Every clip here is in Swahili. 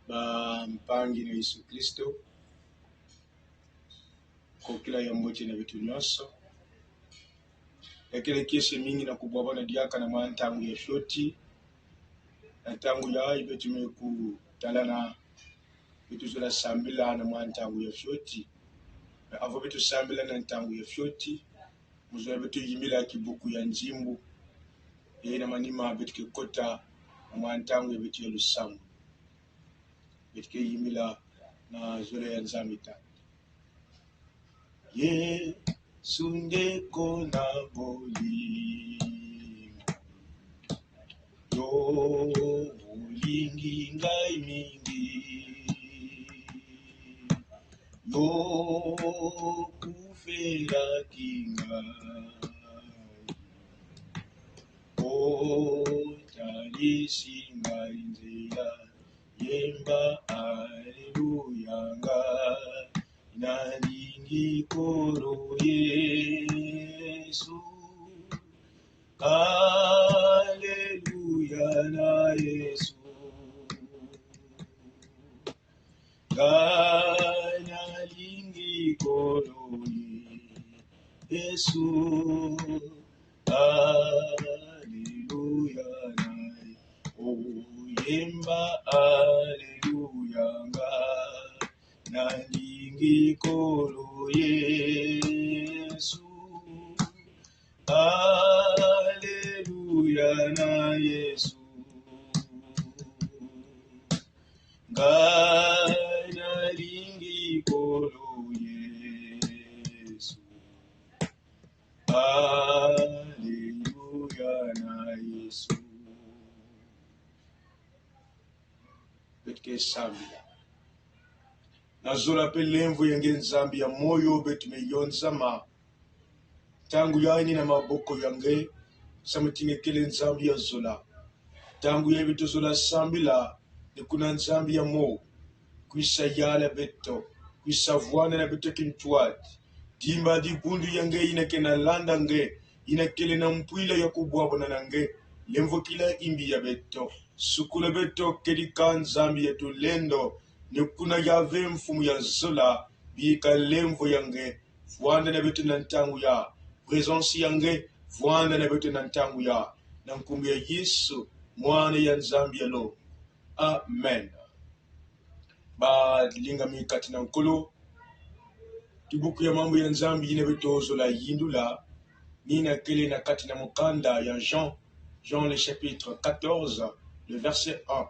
ba mpangi na Yesu Kristo kwa kila yamboche na vitu nyonso yakile kese mingi na kubwa na diaka na mantangu ya shoti na tangu ya ibe tumeku talana vitu zula sambila na mantangu ya shoti na avo vitu sambila na tangu ya shoti muzula vitu yimila kibuku ya njimbu na manima vitu kikota na mantangu ya vitu ya lusamu vitu yimila na zule ya nzamita Yesu ndeko na bolingo yo bolingi ngai mingi yo kufela kingai otalisi ngai nzela yemba aleluya ngai nalingi kolo Yesu Haleluya na Yesu nalingi kolo Yesu Haleluya na oyemba Haleluya nalingi kolo Yesu Haleluya na Yesu nalingi kolo Yesu Haleluya na Yesu betke sambia nazola pelemvu yenge nzambi ya moyo betu meyonzama tangu yaini na maboko yange samutinge kele nzambi ya zola tangu ya betu zola sambila ni kuna nzambi ya mo kuisa yala beto kuisa vuana na beto kintuati dimba di bundu yange inake na landa nge inakele na mpwila ya kubwabo na nange lemvo kila imbi ya beto sukula beto kedika nzambi ya tulendo nikuna yave mfumu ya zola bika lemvo yange vuanda na betu na ntangu ya presence yange vuanda na betu na ntangu ya na nkumbi ya Yesu mwana ya nzambi ya lo amen ba linga mikati na nkolo kibuku ya mambo ya nzambi ine betu zola yindula nina kele na kati na mukanda ya Jean le chapitre 14 le verset 1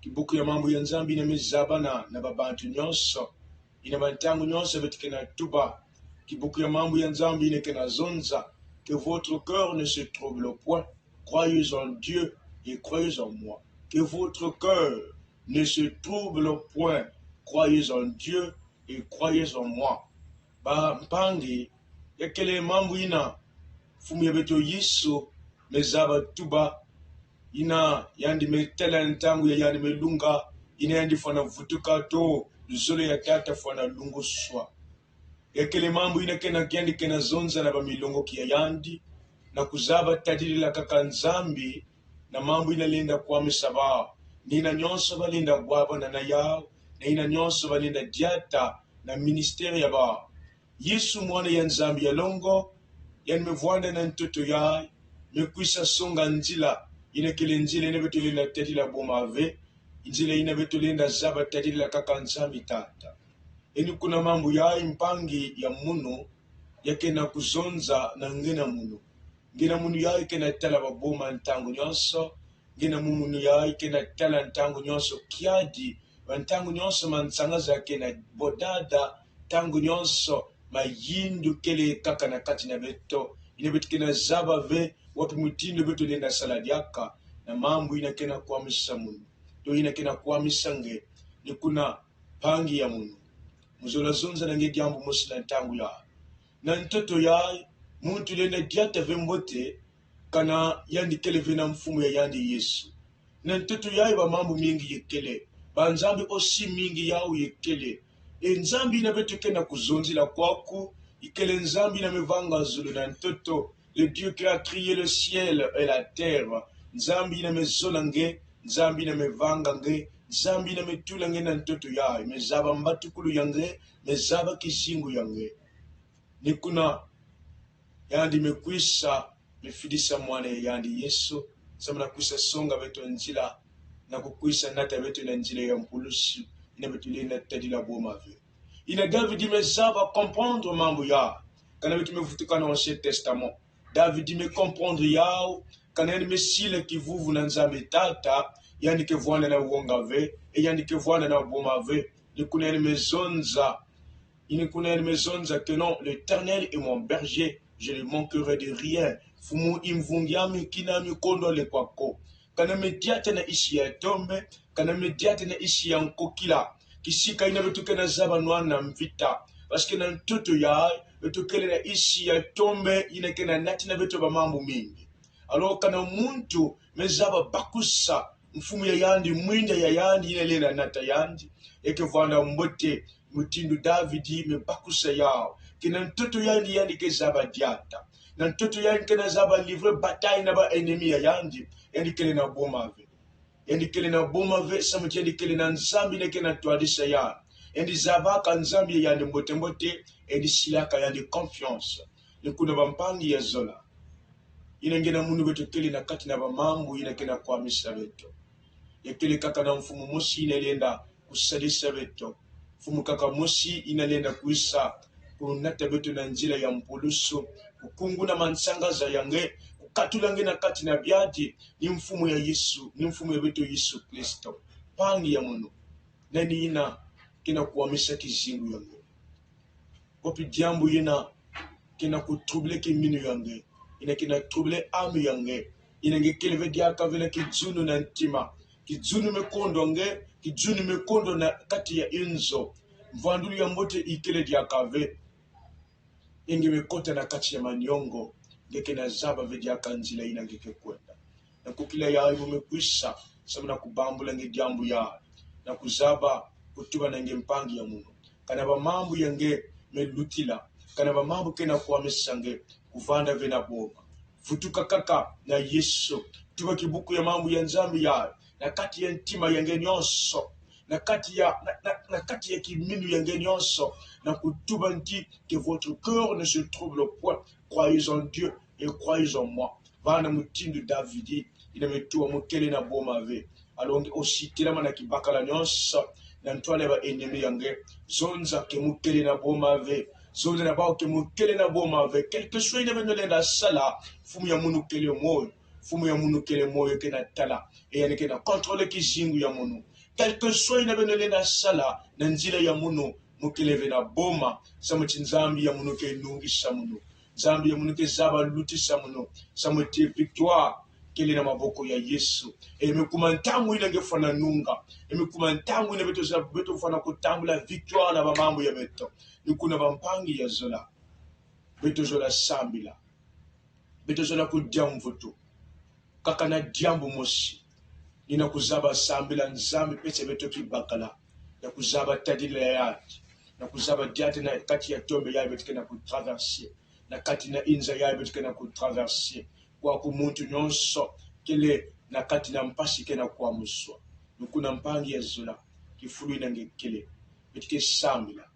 kibuku ya mambo ya nzambi na mizabana na babantu nyonso ina mantangu nyonso betike na tuba kibuku ya mambo ya nzambi ine kena zonza que votre cœur ne se trouble point croyez en Dieu et croyez en moi que votre cœur ne se trouble point croyez en Dieu et croyez en moi ba mpangi ya kele mambo ina fumu ya beto Yesu mezaba tuba ina yandi metela ntangu ya yandi melunga ina yandi fana vutuka to zolo ya tata fana lungo swa yakele mambo ina kena kyandi kena zonza na bamilongo kia yandi na kuzaba tadili la kaka nzambi na mambo ina linda kwa misaba nina nyonso balinda gwaba na yao na ina nyonso balinda diata na ministeri ya ba Yesu mwana ya nzambi ya longo yani mevwanda na ntoto ya mekwisa songa nzila ina kile njile ina betu linda tadila bomave njile ina betu linda zaba tadila kaka nzambi tata eni kuna mambo ya mpangi ya munu yake na kuzonza na ngena munu yake na tala baboma ntangu nyonso ngena munu yake na tala ntangu nyonso kiadi ntangu nyonso mansanga zake na bodada tangu nyonso mayindu kele kaka na kati na beto ina betu kena zaba ve wapi mutindo betu linda saladiaka na mambo ina kena kuamisa munu to ina kena kuamisa nge ni kuna pangi ya munu muzola zonza na nge jambo musila ntangu ya na ntoto ya muntu lenda diata vembote kana yandi kele vena mfumu ya yandi Yesu na ntoto ya ba mambo mingi yekele ba nzambi osi mingi yao yekele nzambi na betu kena kuzonzila kwaku ikele nzambi na mevanga zulu na ntoto le Dieu qui a créé le ciel et la terre nzambi na mezola nge nzambi na mevanga nge, nzambi na metula nge na ntoto yae, mezaba mbatukulu yange, mezaba kisingu yange. Nikuna yandi mekwisa mefidisa mwane yandi Yesu, samana kwisa songa beto njila, na kukwisa nata beto na njila ya mpulusi, ina beto le na tadila boma ve. Ina David mezaba comprendre mambo ya, kana beto mevutuka na Ancien Testament. David me comprendre yao, kana yani mesile kivuvu na nzambe tata, yani ke vwana na uonga ve, e yani ke vwana na boma ve, nikuna yani mezonza, que non, l'Éternel est mon berger, je ne manquerai de rien. Fumu imvungiami kinami kondo le kwako. Kana mediate na isi ya tombe, kana mediate na isi ya nkokila. Kisika ina betuke na zaba nwana mvita. Parce que na ntutu ya, betukele na isi ya tombe, ina kena nati na betu ba mambo mingi. Alors kana muntu mezaba bakusa, mfumu ya yandi, mwinda ya yandi, ina lena nata yandi, eke vanda mbote, mutindu Davidi me bakusa yao kina ntoto yandi yandi ke zaba diata na ntoto yandi ke na zaba livre bataille na ba ennemi ya yandi yandi kele na bomave yandi kele na bomave samuti yandi kele na nzambi ne ke na twadisa ya yandi zaba ka nzambi yandi mbote mbote yandi silaka yandi confiance ne kuna bampangi ya zola ina ngena mundu beto kele na kati na bamambu ina kena kwa misa beto yakele kaka na mfumu mosi ina lenda kusadisa beto fumu kaka mosi inalenda kuisa kunata beto na njila ya mpulusu kukungu na mansanga za yange kukatulange na kati na biati ni mfumu ya Yesu ni mfumu ya beto Yesu Kristo pangi ya munu nani ina kina kuwamisa kizingu yange kopi diambu ina kina kutrouble kiminu yange ina kina trouble amu yange ina ngekeleve diaka vile kijunu na ntima kijunu mekondo nge kijuni mekondo na kati ya inzo mvandulu ya mbote ikele diakave inge mekota na kati ya manyongo ngeke na zaba ve diaka nzila ina ngeke kwenda na kukila ya ayu mekwisa sabu na kubambula nge diambu ya na kuzaba kutuba na nge mpangi ya munu kana ba mambu ya nge melutila kana ba mambu kena kuwa mesange kuvanda ve na boma futuka kaka na Yesu tuba kibuku ya mambu ya nzambi ya na kati ya ntima yange nyonso na kati ya kiminu yange nyonso na kutuba nti que votre cœur ne se trouble point, croyez en Dieu et croyez en moi. Vana mutindu Davidi ina metua mukele na boma ve alonge ositila mana kibakala nyonso na ntwale ba ennemi yange zonza ke mukele na boma ve zonza na bao ke mukele na boma ve quelque chose ina benolenda sala fumu ya munu kele moyo fumu ya munu kele moyo ke na tala e yani ke na contrôler kizingu ya munu quelque soit ina benole na sala na nzila ya munu mukeleve na boma samuti nzambi ya munu ke nungi samunu nzambi ya munu ke zaba luti samunu samuti victoire kele na maboko ya Yesu e mekuma ntangu ina ngefana nunga e mekuma ntangu ina beto fana kutambula victoire na mamambo ya beto nikuna bampangi ya zola beto zola sambila beto zola kudiamvutu kaka na diambu mosi nina kuzaba sambila nzambi pese beto kibakala na kuzaba tadila yati na kuzaba diate na kati ya tombe ya beto na kutraverser na kati na inza ya beto na kutraverser kwa kumuntu nyonso kele na kati na mpasi kena kwa muswa nukuna mpangi ya zola kifulu ina ngekele betike sambila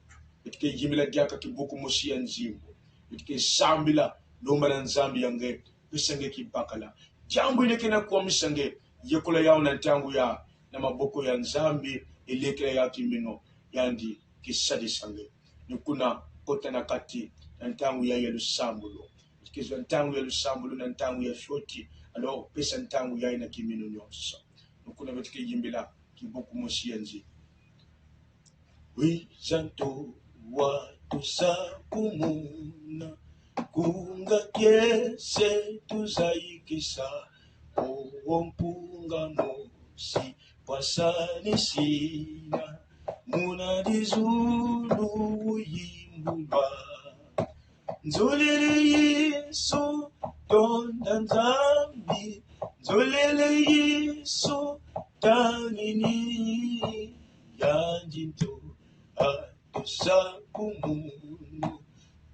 betike yimila diaka kibuku mosi ya nzimbo betike sambila lomba na nzambi yange pesa nge kibakala jambo ine kena kwa misange yekola yao na ntangu ya na maboko ya nzambi elekela ya kimino yandi kisadi sange nikuna kota na kati na ntangu ya Yerusambulo kizo ntangu ya Yerusambulo na ntangu ya shoti alors pesa ntangu ya ina kimino nyonso nikuna betike yimbila kibuku mosi yanzi oui santo wa tusakumuna kunga kiese tuzaikisa ompunga mosi pasani sina muna dizulu yimbulwa nzolele Yesu tonda nzambi nzolele Yesu tanini yanjinto atusakumunu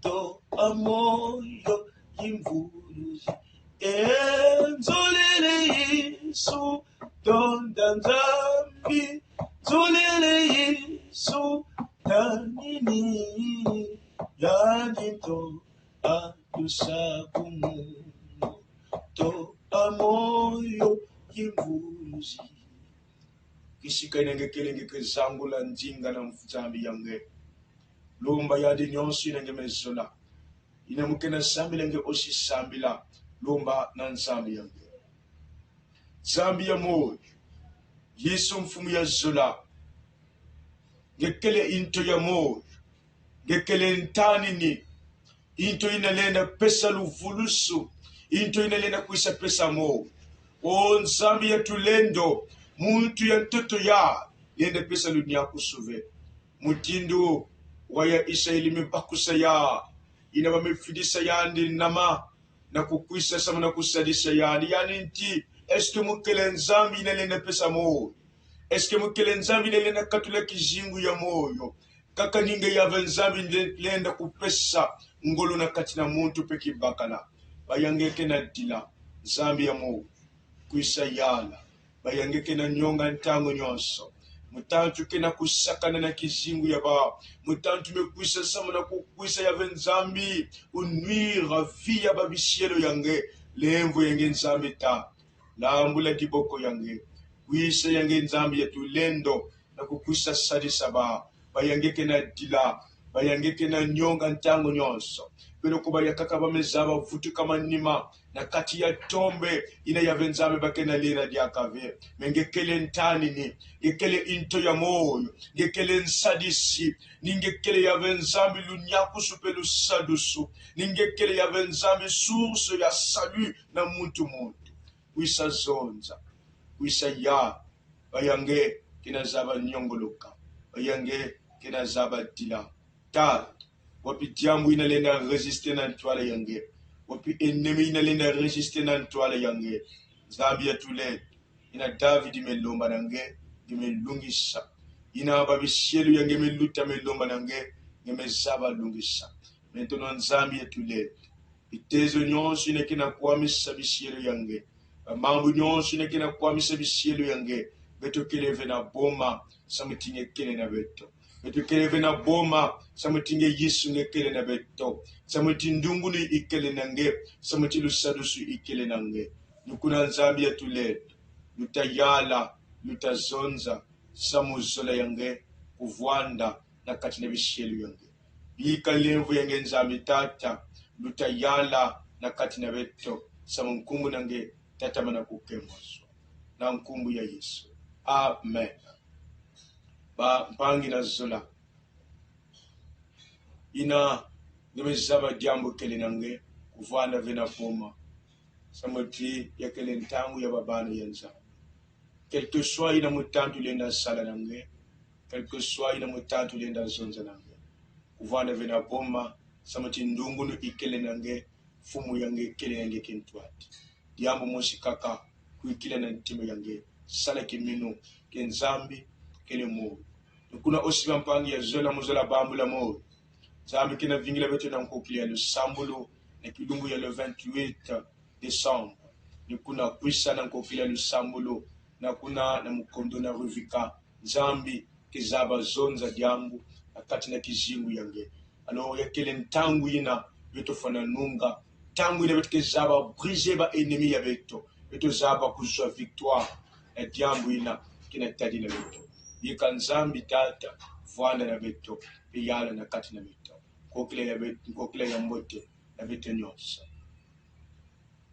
to amoyo yimvuluzi nzolele Yesu tonda nzambi tulele Yesu tanini yadito atusakumu to amoyo yimbuzi kisika inenge kelenge kezangula njinga na mfuzambi yange lumba yadi nyonsi inenge mezola ina mukena sambi lenge osi sambila lumba na nzambi yange zambi ya moyo Yesu mfumu ya zola ngekele into ya moyo ngekele ntani ni into inalenda pesa luvulusu into inalenda kuisa pesa moyo o nzambi ya tulendo muntu ya ntoto ya yende pesa lunia kusuve mutindo waya Israeli mebakusa ya ina wamefidisa yandi nama na kukwisa sama na kusadisa yani nti eske mukele nzambi inalenda pesa moyo eske mukele nzambi inalenda katula kijingu ya moyo kaka ninge ya nzambi inalenda kupesa ngolo na katina muntu peki bakala bayangeke na dila nzambi ya moyo kuisa yala bayangeke na nyonga ntango nyonso mutantu kena kusakana na kizingu ya ba mutantu mekuisa sama na kukwisa ya nzambi unwira via babisielo yange lemvu yange nzambi ta lambula diboko yange kuisa yange nzambi ya tulendo na kukwisa sadisa ba bayangeke na dila bayangeke na nyonga ntango nyonso pero kuba yakaka bamezaba vutu kama nima na kati ya tombe ina ya venzame bakena lira diakave mengekele ntani ni ngekele into ya moyo ngekele nsadisi ningekele ya venzambi lunyaku supelu sadusu ningekele ya venzambi source ya salut na muntu kuisa zonza kuisa ya bayange kina zaba nyongoloka bayange kina zaba dila ta wapi diambu inalenda resiste na ntwala yange wapi enemi inalenda resiste na ntwala yange zambi ya tule ina David melomba nange gemelungisa ina babisielu yange meluta melomba nange gemezaba lungisa maintenant zambi ya tule itezo nyonso inekina kwamisa bisielu yange mambo nyonso inekina kwamisa bisielu yange beto keleve na boma samutinye kele na beto beto keleve na boma samutinge Yesu ngekele na beto samutindungu ni ikele nange samutilu sadusu ikele nange nukuna nzambi ya tule lutayala lutazonza samuzola yange kuvwanda na katina bishelu yange bika lemvu yange nzambi tata lutayala na katina beto samunkumbu nange tata mana kukemoswa na nkumbu ya Yesu. Amen. Ba mpangi na zola ina nimezaba diambo kele nange kuvana vena poma samoti ya kele ntangu ya babano yenza quelque soit ina mutantu lenda sala nange quelque soit ina mutantu lenda zonza nange kuvana vena poma samoti ndungu no ikele nange fumu yange kele yange kentwati diambo moshikaka kuikila na ntimo yange sala kimino kenzambi kele mo kuna osiba mpangi ya zola muzola bambula mo zambi kina vingila beto na nkoklia le sambulo na kidungu ya le 28 décembre ni kuna kuisa na nkoklia le sambulo na kuna na mkondo na ruvika zambi kizaba zonza diambu akati na kijingu yange alors ya kele ntangu ina beto fana nunga tangu ina beto kizaba briser ba ennemi ya beto zaba kuzwa victoire na diambu ina kina tadi na beto yika nzambi tata vwanda na beto yala na kati na beto kokile ya mbote na beto nyonsa